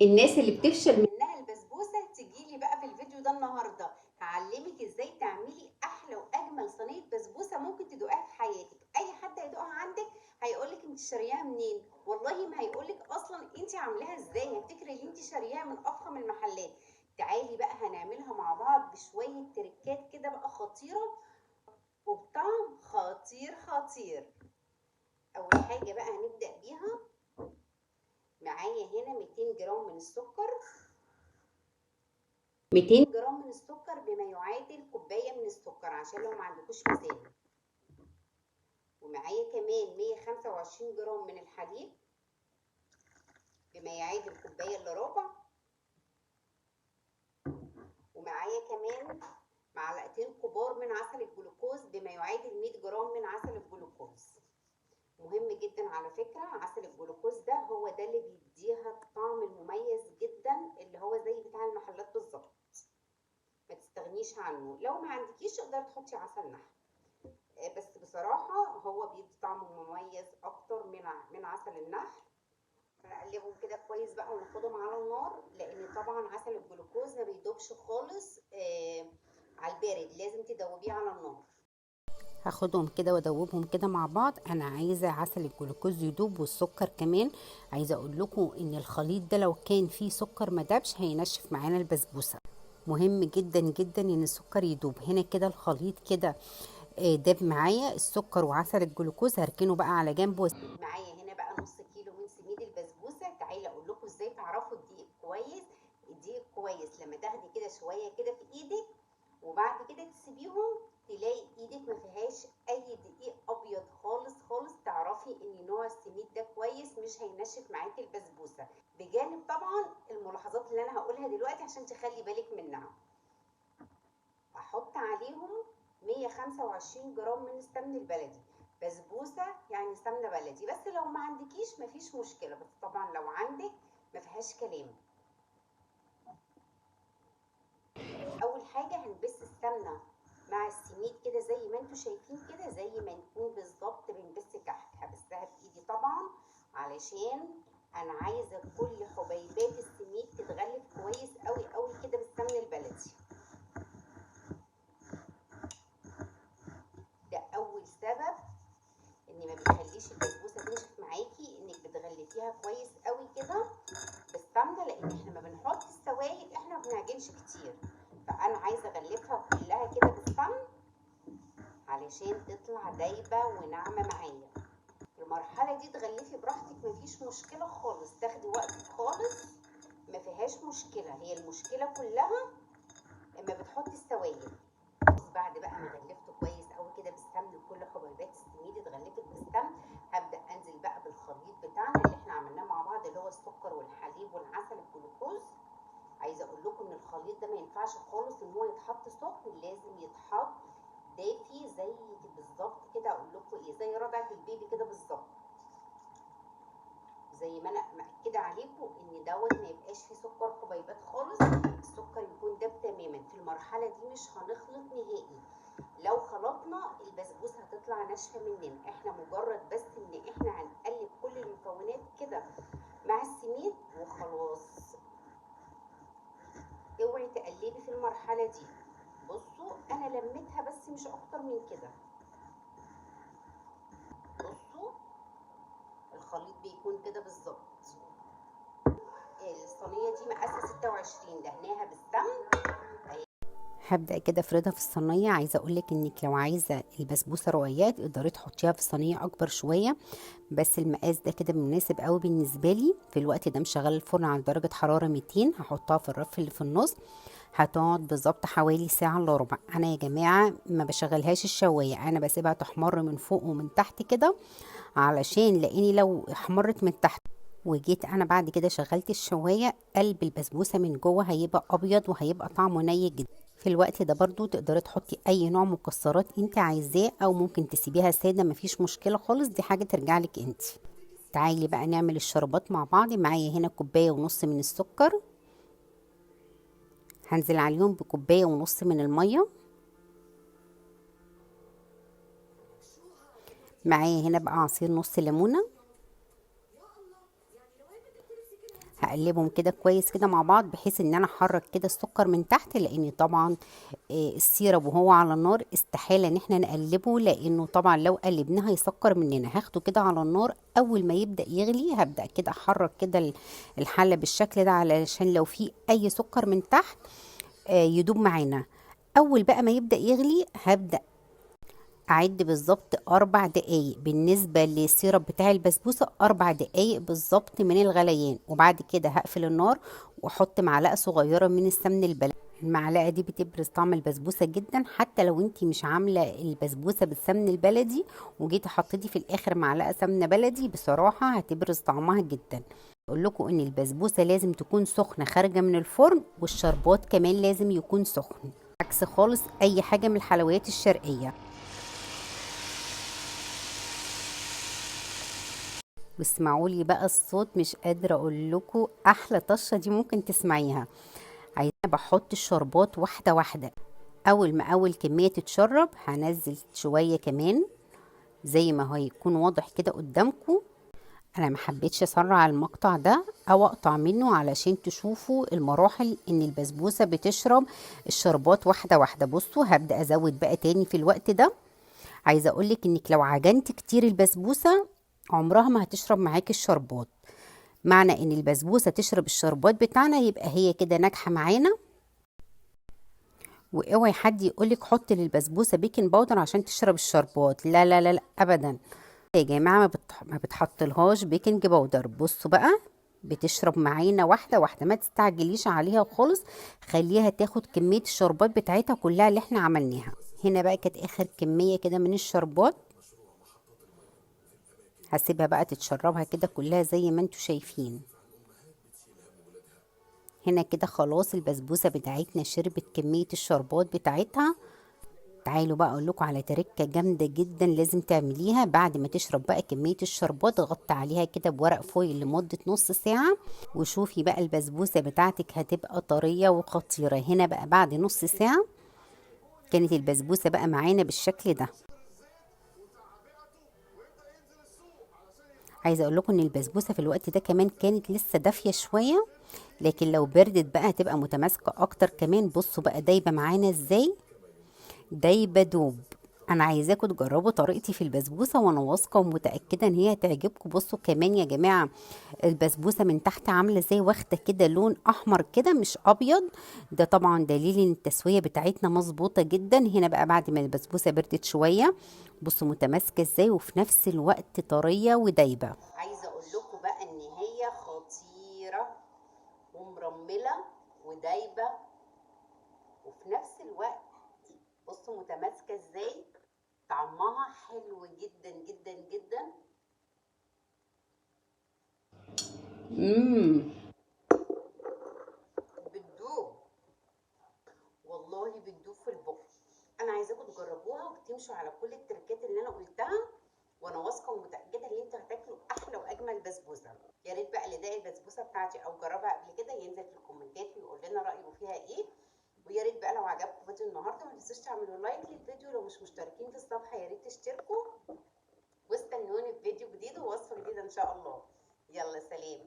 الناس اللي بتفشل منها البسبوسه تجيلي بقى في الفيديو ده النهارده. هعلمك ازاي تعملي احلى واجمل صينيه بسبوسه ممكن تدوقها في حياتك. اي حد هيدوقها عندك هيقولك انت شارياها منين، والله ما هيقولك اصلا انت عاملاها ازاي، هيفتكر ان انت شارياها من افخم المحلات. تعالي بقى هنعملها مع بعض بشويه تركات كده بقى خطيره وبطعم خطير خطير. اول حاجه بقى هنبدا بيها، معايا هنا 200 جرام من السكر. 200 جرام من السكر بما يعادل كوبايه من السكر عشان لو ما عندكوش ميزان. ومعايا كمان 125 جرام من الحليب بما يعادل كوبايه الا ربع. ومعايا كمان معلقتين كبار من عسل الجلوكوز بما يعادل 100 جرام من عسل الجلوكوز. مهم جدا على فكره، عسل الجلوكوز ده هو ده اللي بيديها الطعم المميز جدا اللي هو زي بتاع المحلات بالظبط. ما تستغنيش عنه، لو ما عندكيش تقدري تحطي عسل نحل. بس بصراحة هو بيدي طعم مميز أكتر من عسل النحل. نقلبهم كده كويس بقى وناخدهم على النار، لأن طبعا عسل الجلوكوز ما بيدوبش خالص على البارد، لازم تدوبيه على النار. هاخدهم كده وادوبهم كده مع بعض. انا عايزه عسل الجلوكوز يدوب والسكر كمان. عايزه اقول لكم ان الخليط ده لو كان فيه سكر ما دابش هينشف معانا البسبوسه. مهم جدا جدا ان السكر يدوب. هنا كده الخليط كده داب معايا السكر وعسل الجلوكوز. هركنه بقى على جنب معايا هنا بقى نص كيلو من سميد البسبوسة. تعالي أقول لكم إزاي تعرفوا الدقيق كويس. الدقيق كويس لما تاخدي كده شوية كده في إيدك وبعد كده تسيبيهم تلاقي ايدك ما فيهاش اي دقيق ابيض خالص خالص، تعرفي ان نوع السميد ده كويس مش هينشف معاكي البسبوسه. بجانب طبعا الملاحظات اللي انا هقولها دلوقتي عشان تخلي بالك منها. احط عليهم 125 جرام من السمن البلدي. بسبوسه يعني سمنه بلدي، بس لو ما عندكيش مفيش مشكله، بس طبعا لو عندك ما فيهاش كلام. اول حاجه هنبس السمنه مع السميد كده زي ما انتم شايفين كده، زي ما نكون بالظبط بنبس كحك. هبسها بايدي طبعا علشان انا عايزه كل حبيبات السميد تتغلف كويس قوي قوي كده بالسمن البلدي. ده اول سبب ان ما بيخليش البسبوسه تنشف معاكي، انك بتغلفيها كويس قوي كده بالسمنه، لان احنا ما بنحط السوائل احنا ما بنعجنش كتير، فانا عايزه اغلفها كلها كده بالسمن علشان تطلع دايبه وناعمه معايا. المرحله دي تغلفي براحتك مفيش مشكله خالص، تاخدي وقتك خالص ما فيهاش مشكله. هي المشكله كلها اما بتحطي السوائل. بعد بقى ما غلفته كويس قوي كده بالسمن وكل حبيبات السميد اتغلفت بالسمن، هبدا انزل بقى بالخليط بتاعنا اللي احنا عملناه مع بعض اللي هو السكر والحليب والعسل الجلوكوز. عايزه اقول لكم ان الخليط ده ما ينفعش خالص ان هو يتحط سخن، لازم يتحط دافي زي بالظبط كده. اقول لكم ايه، زي رضعه البيبي كده بالظبط، زي ما انا مأكده عليكم ان دوت ما يبقاش فيه سكر حبيبات خالص، السكر يكون داب تماما. في المرحله دي مش هنخلط نهائي، لو خلطنا البسبوسه هتطلع ناشفه مننا. احنا مجرد بس ان احنا هنقلب كل المكونات كده مع السميد وخلاص. اوعي تقلبي في المرحله دي. بصوا انا لميتها بس مش اكتر من كده. بصوا الخليط بيكون كده بالظبط. الصينيه دي مقاسها 26، دهناها بالسمن. هبدأ كده افردها في الصينية. عايزة اقولك انك لو عايزة البسبوسة رقيات تقدري تحطيها في صينية اكبر شوية، بس المقاس ده كده مناسب قوي بالنسبة لي. في الوقت ده مشغل الفرن على درجة حرارة 200. هحطها في الرف اللي في النص. هتقعد بالظبط حوالي ساعة الا ربع. انا يا جماعة ما بشغلهاش الشواية، انا بسيبها تحمر من فوق ومن تحت كده، علشان لاني لو احمرت من تحت وجيت انا بعد كده شغلت الشوايه، قلب البسبوسه من جوه هيبقى ابيض وهيبقى طعمه ني جدا. في الوقت ده برضو تقدري تحطي اي نوع مكسرات انت عايزاه، او ممكن تسيبيها ساده مفيش مشكله خالص، دي حاجه ترجع لك انت. تعالي بقى نعمل الشربات مع بعض. معايا هنا كوبايه ونص من السكر، هنزل عليهم بكوبايه ونص من الميه. معايا هنا بقى عصير نص ليمونه. هقلبهم كده كويس كده مع بعض، بحيث ان انا احرك كده السكر من تحت، لان طبعا السيرب وهو على النار استحالة ان احنا نقلبه، لانه طبعا لو قلبناه هيسكر مننا. هاخده كده على النار، اول ما يبدأ يغلي هبدأ كده احرك كده الحلة بالشكل ده، علشان لو في اي سكر من تحت يدوب معانا. اول بقى ما يبدأ يغلي هبدأ اعد بالظبط 4 دقايق بالنسبه للسيرب بتاع البسبوسه، 4 دقايق بالظبط من الغليان. وبعد كده هقفل النار واحط معلقه صغيره من السمن البلدي. المعلقه دي بتبرز طعم البسبوسه جدا، حتى لو انتي مش عامله البسبوسه بالسمن البلدي وجيتي حطيتي في الاخر معلقه سمنه بلدي، بصراحه هتبرز طعمها جدا. اقول لكم ان البسبوسه لازم تكون سخنه خارجه من الفرن، والشربات كمان لازم يكون سخن، عكس خالص اي حاجه من الحلويات الشرقيه. واسمعوا لي بقى الصوت، مش قادره اقول لكم احلى طشه دي ممكن تسمعيها. عايزه بحط الشربات واحده واحده، اول كميه تتشرب هنزل شويه كمان زي ما هيكون واضح كده قدامكم. انا ما حبيتش اسرع المقطع ده او اقطع منه علشان تشوفوا المراحل ان البسبوسه بتشرب الشربات واحده واحده. بصوا هبدا ازود بقى تاني في الوقت ده. عايزه اقولك انك لو عجنت كتير البسبوسه عمرها ما هتشرب معاكي الشربات. معنى ان البسبوسه تشرب الشربات بتاعنا يبقى هي كده ناجحه معانا. واوعي حد يقولك حط للبسبوسه بيكنج باودر عشان تشرب الشربات، لا لا لا, لا ابدا يا جماعه، ما بتحطلهاش بيكنج باودر. بصوا بقى بتشرب معانا واحده واحده، ما تستعجليش عليها خالص، خليها تاخد كميه الشربات بتاعتها كلها اللي احنا عملناها. هنا بقى كانت اخر كميه كده من الشربات، هسيبها بقى تتشربها كده كلها زي ما انتوا شايفين. هنا كده خلاص البسبوسه بتاعتنا شربت كميه الشربات بتاعتها. تعالوا بقى اقول لكم على تركه جامده جدا لازم تعمليها بعد ما تشرب بقى كميه الشربات. غطي عليها كده بورق فويل لمده نص ساعه، وشوفي بقى البسبوسه بتاعتك هتبقى طريه وخطيره. هنا بقى بعد نص ساعه كانت البسبوسه بقى معانا بالشكل ده. عايزه اقول لكم ان البسبوسه في الوقت ده كمان كانت لسه دافيه شويه، لكن لو بردت بقى هتبقى متماسكه اكتر كمان. بصوا بقى دايبه معانا ازاي، دايبه دوب. انا عايزاكم تجربوا طريقتي في البسبوسه، وانا واثقه ومتاكده ان هي هتعجبكم. بصوا كمان يا جماعه البسبوسه من تحت عامله زي واخده كده لون احمر كده مش ابيض، ده طبعا دليل ان التسويه بتاعتنا مظبوطه جدا. هنا بقى بعد ما البسبوسه بردت شويه بصوا متماسكه ازاي، وفي نفس الوقت طريه ودايبه. عايزه اقول لكم بقى ان هي خطيره ومرمله ودايبه، وفي نفس الوقت بصوا متماسكه ازاي، طعمها حلو جدا جدا جدا. بتدوب، والله بتدوب في البق. انا عايزاكم تجربوها وتمشوا على كل التركات اللي انا قلتها، وانا واثقه ومتاكده ان انتوا هتاكلوا احلى واجمل بسبوسه. يا ريت بقى اللي داق البسبوسه بتاعتي او جربها قبل كده ينزل في الكومنتات ويقول لنا رايه فيها ايه. ويا ريت بقى لو عجبكم فيديو النهارده ما تنسوش تعملوا لايك للفيديو، لو مش مشتركين في الصفحه يا ريت تشتركوا، واستنوني في فيديو جديد ووصفه جديده ان شاء الله. يلا سلام.